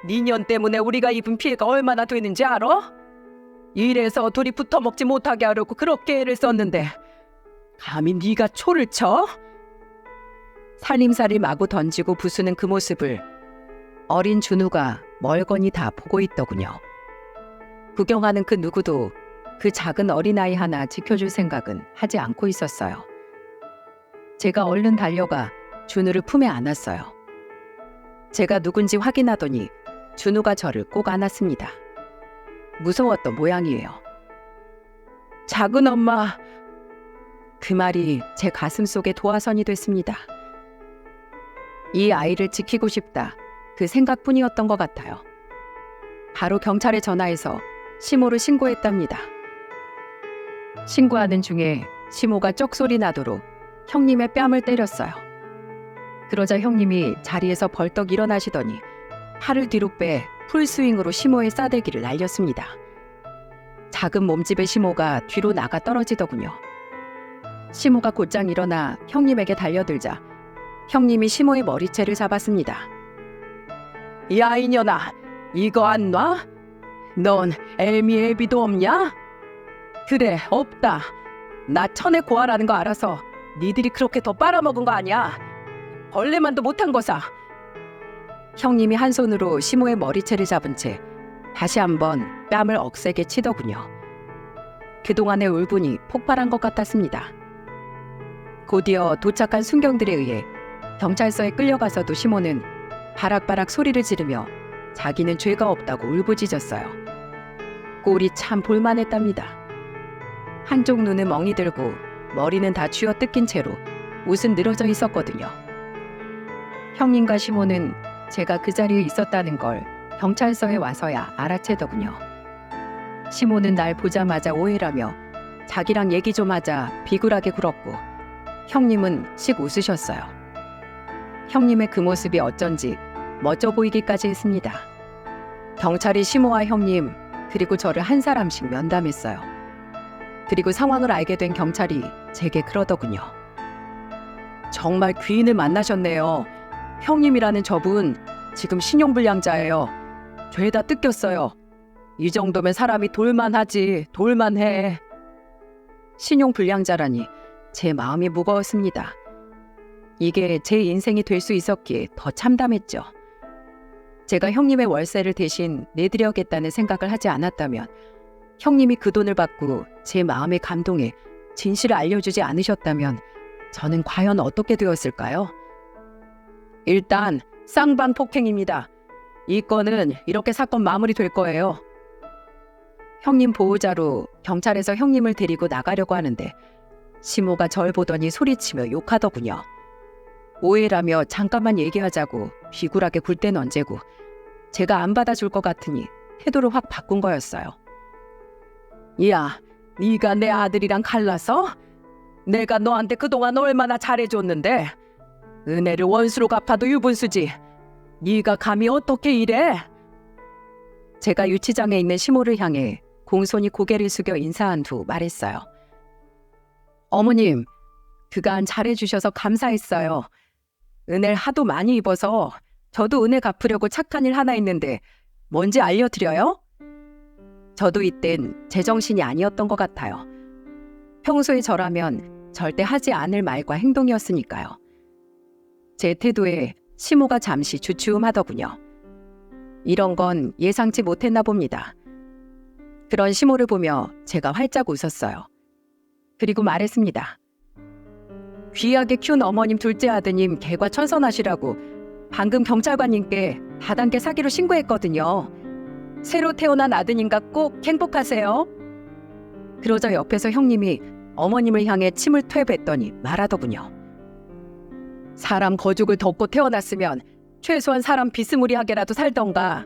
네 년 때문에 우리가 입은 피해가 얼마나 되는지 알아? 이래서 둘이 붙어먹지 못하게 하려고 그렇게 애를 썼는데 감히 네가 초를 쳐? 살림살이 마구 던지고 부수는 그 모습을 어린 준우가 멀거니 다 보고 있더군요. 구경하는 그 누구도 그 작은 어린아이 하나 지켜줄 생각은 하지 않고 있었어요. 제가 얼른 달려가 준우를 품에 안았어요. 제가 누군지 확인하더니 준우가 저를 꼭 안았습니다. 무서웠던 모양이에요. 작은 엄마. 그 말이 제 가슴 속에 도화선이 됐습니다. 이 아이를 지키고 싶다. 그 생각뿐이었던 것 같아요. 바로 경찰에 전화해서 시모를 신고했답니다. 신고하는 중에 시모가 쩍소리 나도록 형님의 뺨을 때렸어요. 그러자 형님이 자리에서 벌떡 일어나시더니 팔을 뒤로 빼 풀스윙으로 시모의 싸대기를 날렸습니다. 작은 몸집의 시모가 뒤로 나가 떨어지더군요. 시모가 곧장 일어나 형님에게 달려들자 형님이 시모의 머리채를 잡았습니다. 야 이년아, 이거 안 놔? 넌 애미애비도 없냐? 그래, 없다. 나 천의 고아라는 거 알아서 니들이 그렇게 더 빨아먹은 거 아니야. 벌레만도 못한 거사. 형님이 한 손으로 시모의 머리채를 잡은 채 다시 한번 뺨을 억세게 치더군요. 그동안의 울분이 폭발한 것 같았습니다. 곧이어 도착한 순경들에 의해 경찰서에 끌려가서도 시모는 바락바락 소리를 지르며 자기는 죄가 없다고 울부짖었어요. 꼴이 참 볼만했답니다. 한쪽 눈은 멍이 들고 머리는 다 쥐어 뜯긴 채로 옷은 늘어져 있었거든요. 형님과 시모는 제가 그 자리에 있었다는 걸 경찰서에 와서야 알아채더군요. 시모는 날 보자마자 오해라며 자기랑 얘기 좀 하자 비굴하게 굴었고 형님은 씩 웃으셨어요. 형님의 그 모습이 어쩐지 멋져 보이기까지 했습니다. 경찰이 시모와 형님 그리고 저를 한 사람씩 면담했어요. 그리고 상황을 알게 된 경찰이 제게 그러더군요. 정말 귀인을 만나셨네요. 형님이라는 저분 지금 신용불량자예요. 죄다 뜯겼어요. 이 정도면 사람이 돌만하지, 돌만해. 신용불량자라니 제 마음이 무거웠습니다. 이게 제 인생이 될 수 있었기에 더 참담했죠. 제가 형님의 월세를 대신 내드려야겠다는 생각을 하지 않았다면, 형님이 그 돈을 받고 제 마음에 감동해 진실을 알려주지 않으셨다면 저는 과연 어떻게 되었을까요? 일단 쌍방 폭행입니다. 이 건은 이렇게 사건 마무리될 거예요. 형님 보호자로 경찰에서 형님을 데리고 나가려고 하는데 시모가 절 보더니 소리치며 욕하더군요. 오해라며 잠깐만 얘기하자고 비굴하게 굴 땐 언제고, 제가 안 받아줄 것 같으니 태도를 확 바꾼 거였어요. 야, 네가 내 아들이랑 갈라서? 내가 너한테 그동안 얼마나 잘해줬는데 은혜를 원수로 갚아도 유분수지. 네가 감히 어떻게 이래? 제가 유치장에 있는 시모를 향해 공손히 고개를 숙여 인사한 후 말했어요. 어머님, 그간 잘해주셔서 감사했어요. 은혜를 하도 많이 입어서 저도 은혜 갚으려고 착한 일 하나 있는데 뭔지 알려드려요? 저도 이땐 제정신이 아니었던 것 같아요. 평소에 저라면 절대 하지 않을 말과 행동이었으니까요. 제 태도에 시모가 잠시 주춤하더군요. 이런 건 예상치 못했나 봅니다. 그런 시모를 보며 제가 활짝 웃었어요. 그리고 말했습니다. 귀하게 키운 어머님 둘째 아드님 개과천선하시라고 방금 경찰관님께 다단계 사기로 신고했거든요. 새로 태어난 아드님과 꼭 행복하세요. 그러자 옆에서 형님이 어머님을 향해 침을 퇴뱉더니 말하더군요. 사람 거죽을 덮고 태어났으면 최소한 사람 비스무리하게라도 살던가.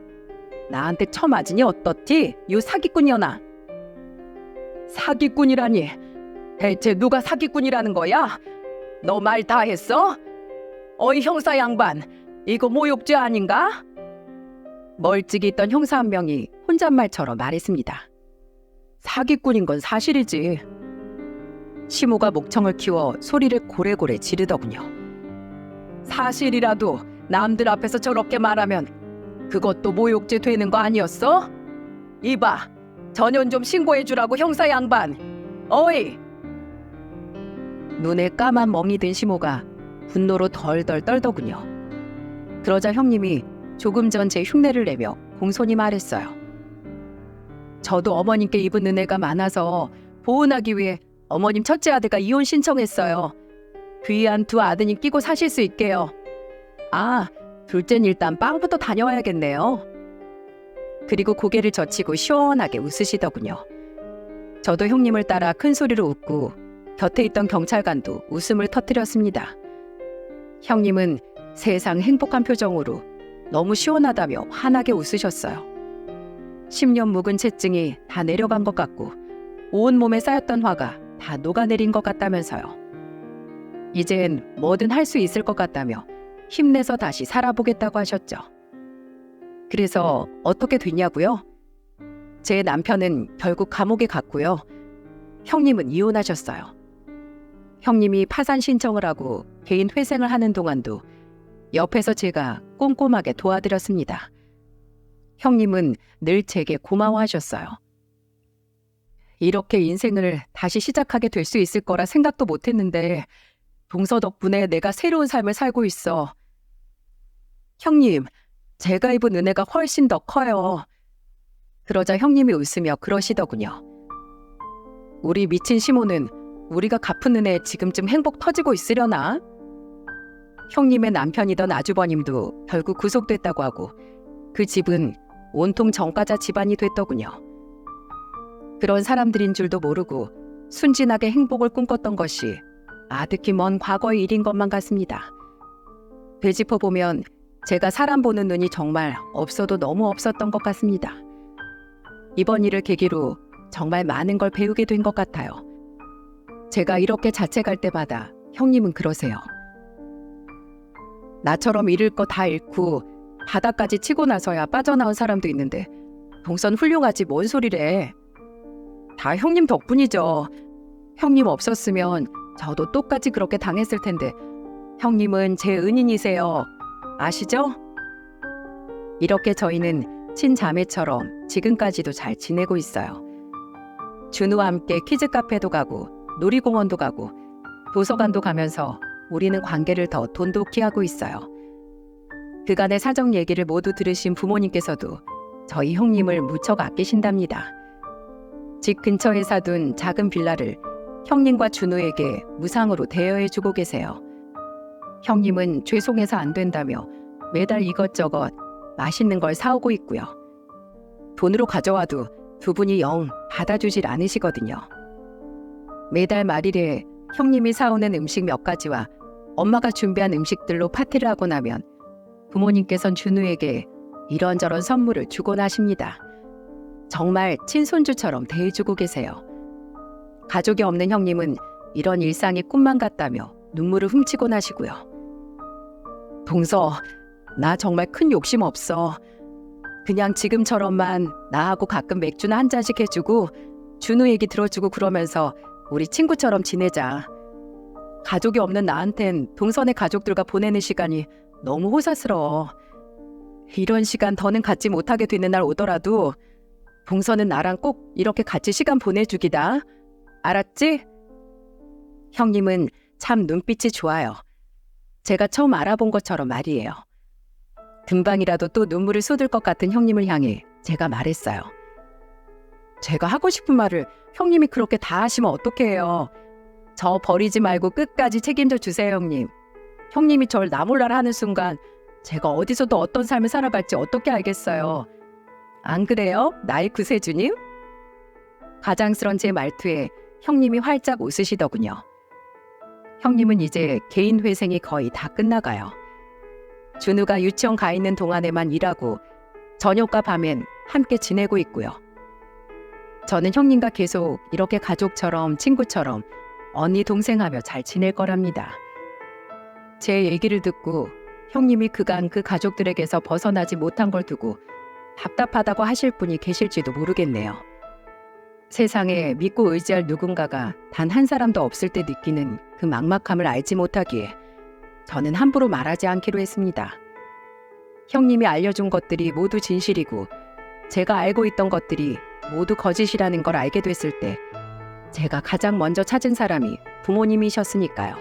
나한테 처맞으니 어떻디? 요 사기꾼이여나. 사기꾼이라니. 대체 누가 사기꾼이라는 거야? 너 말 다 했어? 어이 형사 양반, 이거 모욕죄 아닌가? 멀찍이 있던 형사 한 명이 혼잣말처럼 말했습니다. 사기꾼인 건 사실이지. 시모가 목청을 키워 소리를 고래고래 지르더군요. 사실이라도 남들 앞에서 저렇게 말하면 그것도 모욕죄 되는 거 아니었어? 이봐, 전현 좀 신고해주라고 형사 양반. 어이! 눈에 까만 멍이 든 시모가 분노로 덜덜 떨더군요. 그러자 형님이 조금 전 제 흉내를 내며 공손히 말했어요. 저도 어머님께 입은 은혜가 많아서 보은하기 위해 어머님 첫째 아들과 이혼 신청했어요. 귀한 두 아드님 끼고 사실 수 있게요. 아, 둘째는 일단 빵부터 다녀와야겠네요. 그리고 고개를 젖히고 시원하게 웃으시더군요. 저도 형님을 따라 큰 소리로 웃고 곁에 있던 경찰관도 웃음을 터뜨렸습니다. 형님은 세상 행복한 표정으로 너무 시원하다며 환하게 웃으셨어요. 10년 묵은 채증이 다 내려간 것 같고 온몸에 쌓였던 화가 다 녹아내린 것 같다면서요. 이젠 뭐든 할 수 있을 것 같다며 힘내서 다시 살아보겠다고 하셨죠. 그래서 어떻게 됐냐고요? 제 남편은 결국 감옥에 갔고요. 형님은 이혼하셨어요. 형님이 파산 신청을 하고 개인 회생을 하는 동안도 옆에서 제가 꼼꼼하게 도와드렸습니다. 형님은 늘 제게 고마워하셨어요. 이렇게 인생을 다시 시작하게 될 수 있을 거라 생각도 못했는데 동서 덕분에 내가 새로운 삶을 살고 있어. 형님, 제가 입은 은혜가 훨씬 더 커요. 그러자 형님이 웃으며 그러시더군요. 우리 미친 시모는 우리가 갚은 은혜에 지금쯤 행복 터지고 있으려나? 형님의 남편이던 아주버님도 결국 구속됐다고 하고 그 집은 온통 정가자 집안이 됐더군요. 그런 사람들인 줄도 모르고 순진하게 행복을 꿈꿨던 것이 아득히 먼 과거의 일인 것만 같습니다. 되짚어보면 제가 사람 보는 눈이 정말 없어도 너무 없었던 것 같습니다. 이번 일을 계기로 정말 많은 걸 배우게 된 것 같아요. 제가 이렇게 자책할 때마다 형님은 그러세요. 나처럼 잃을 거 다 잃고 바닥까지 치고 나서야 빠져나온 사람도 있는데 동선 훌륭하지 뭔 소리래. 다 형님 덕분이죠. 형님 없었으면 저도 똑같이 그렇게 당했을 텐데 형님은 제 은인이세요. 아시죠? 이렇게 저희는 친자매처럼 지금까지도 잘 지내고 있어요. 준우와 함께 키즈 카페도 가고 놀이공원도 가고 도서관도 가면서 우리는 관계를 더 돈독히 하고 있어요. 그간의 사정 얘기를 모두 들으신 부모님께서도 저희 형님을 무척 아끼신답니다. 집 근처에 사둔 작은 빌라를 형님과 준우에게 무상으로 대여해주고 계세요. 형님은 죄송해서 안 된다며 매달 이것저것 맛있는 걸 사오고 있고요. 돈으로 가져와도 두 분이 영 받아주질 않으시거든요. 매달 말일에 형님이 사오는 음식 몇 가지와 엄마가 준비한 음식들로 파티를 하고 나면 부모님께선 준우에게 이런저런 선물을 주곤 하십니다. 정말 친손주처럼 대해주고 계세요. 가족이 없는 형님은 이런 일상이 꿈만 같다며 눈물을 훔치곤 하시고요. 동서, 나 정말 큰 욕심 없어. 그냥 지금처럼만 나하고 가끔 맥주나 한 잔씩 해주고 준우 얘기 들어주고 그러면서 우리 친구처럼 지내자. 가족이 없는 나한텐 동선의 가족들과 보내는 시간이 너무 호사스러워. 이런 시간 더는 갖지 못하게 되는 날 오더라도 동서는 나랑 꼭 이렇게 같이 시간 보내주기다. 알았지? 형님은 참 눈빛이 좋아요. 제가 처음 알아본 것처럼 말이에요. 금방이라도 또 눈물을 쏟을 것 같은 형님을 향해 제가 말했어요. 제가 하고 싶은 말을 형님이 그렇게 다 하시면 어떡해요. 저 버리지 말고 끝까지 책임져 주세요, 형님. 형님이 절 나 몰라라 하는 순간 제가 어디서도 어떤 삶을 살아갈지 어떻게 알겠어요. 안 그래요? 나의 구세주님? 가장스런 제 말투에 형님이 활짝 웃으시더군요. 형님은 이제 개인 회생이 거의 다 끝나가요. 준우가 유치원 가 있는 동안에만 일하고 저녁과 밤엔 함께 지내고 있고요. 저는 형님과 계속 이렇게 가족처럼 친구처럼 언니 동생하며 잘 지낼 거랍니다. 제 얘기를 듣고 형님이 그간 그 가족들에게서 벗어나지 못한 걸 두고 답답하다고 하실 분이 계실지도 모르겠네요. 세상에 믿고 의지할 누군가가 단 한 사람도 없을 때 느끼는 그 막막함을 알지 못하기에 저는 함부로 말하지 않기로 했습니다. 형님이 알려준 것들이 모두 진실이고 제가 알고 있던 것들이 모두 거짓이라는 걸 알게 됐을 때 제가 가장 먼저 찾은 사람이 부모님이셨으니까요.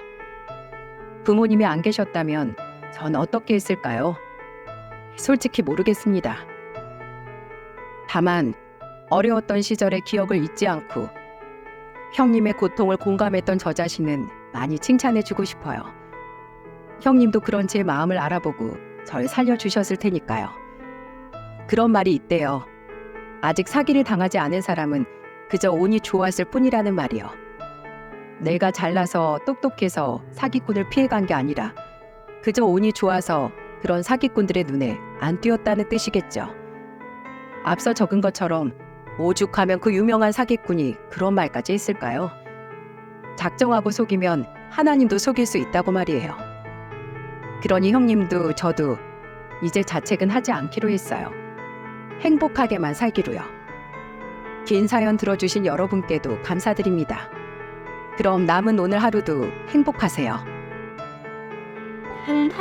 부모님이 안 계셨다면 전 어떻게 했을까요? 솔직히 모르겠습니다. 다만 어려웠던 시절의 기억을 잊지 않고 형님의 고통을 공감했던 저 자신은 많이 칭찬해주고 싶어요. 형님도 그런 제 마음을 알아보고 절 살려주셨을 테니까요. 그런 말이 있대요. 아직 사기를 당하지 않은 사람은 그저 운이 좋았을 뿐이라는 말이요. 내가 잘나서 똑똑해서 사기꾼을 피해간 게 아니라 그저 운이 좋아서 그런 사기꾼들의 눈에 안 띄었다는 뜻이겠죠. 앞서 적은 것처럼 오죽하면 그 유명한 사기꾼이 그런 말까지 했을까요? 작정하고 속이면 하나님도 속일 수 있다고 말이에요. 그러니 형님도 저도 이제 자책은 하지 않기로 했어요. 행복하게만 살기로요. 긴 사연 들어주신 여러분께도 감사드립니다. 그럼 남은 오늘 하루도 행복하세요. and